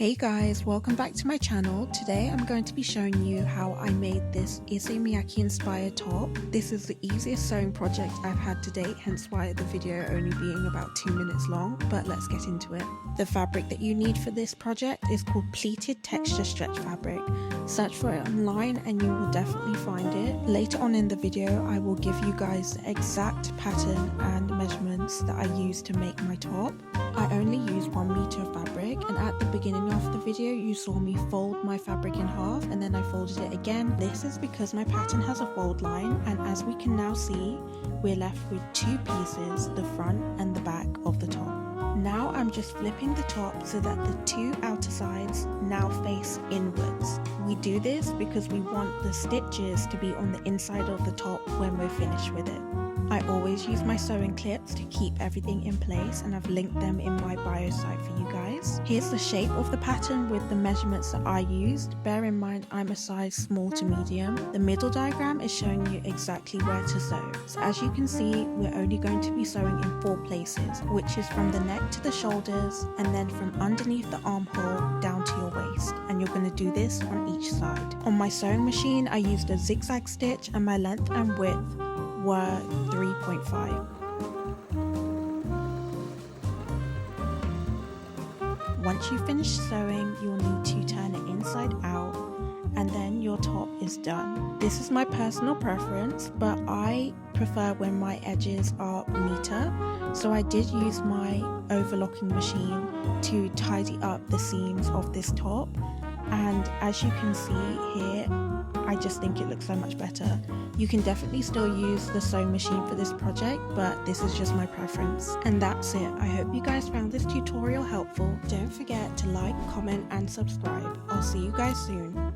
Hey guys, welcome back to my channel. Today I'm going to be showing you how I made this Issey Miyake inspired top. This is the easiest sewing project I've had to date, hence why the video only being about 2 minutes long, but let's get into it. The fabric that you need for this project is called pleated texture stretch fabric. Search for it online and you will definitely find it. Later on in the video I will give you guys the exact pattern and measurements that I used to make my top. I only use 1 meter of fabric, and at the beginning of the video you saw me fold my fabric in half and then I folded it again. This is because my pattern has a fold line, and as we can now see, we're left with 2 pieces, the front and the back of the top. Now I'm just flipping the top so that the 2 outer sides now face inwards. We do this because we want the stitches to be on the inside of the top when we're finished with it. I always use my sewing clips to keep everything in place, and I've linked them in my bio site for you guys. Here's the shape of the pattern with the measurements that I used. Bear in mind I'm a size small to medium. The middle diagram is showing you exactly where to sew. So as you can see, we're only going to be sewing in 4 places, which is from the neck to the shoulders and then from underneath the armhole down to your waist. And you're going to do this on each side. On my sewing machine I used a zigzag stitch and my length and width were 3.5. Once you finish sewing, you'll need to turn it inside out and then your top is done. This is my personal preference, but I prefer when my edges are neater, so I did use my overlocking machine to tidy up the seams of this top, and as you can see here, I just think it looks so much better. You can definitely still use the sewing machine for this project, but this is just my preference. And that's it. I hope you guys found this tutorial helpful. Don't forget to like, comment and subscribe. I'll see you guys soon.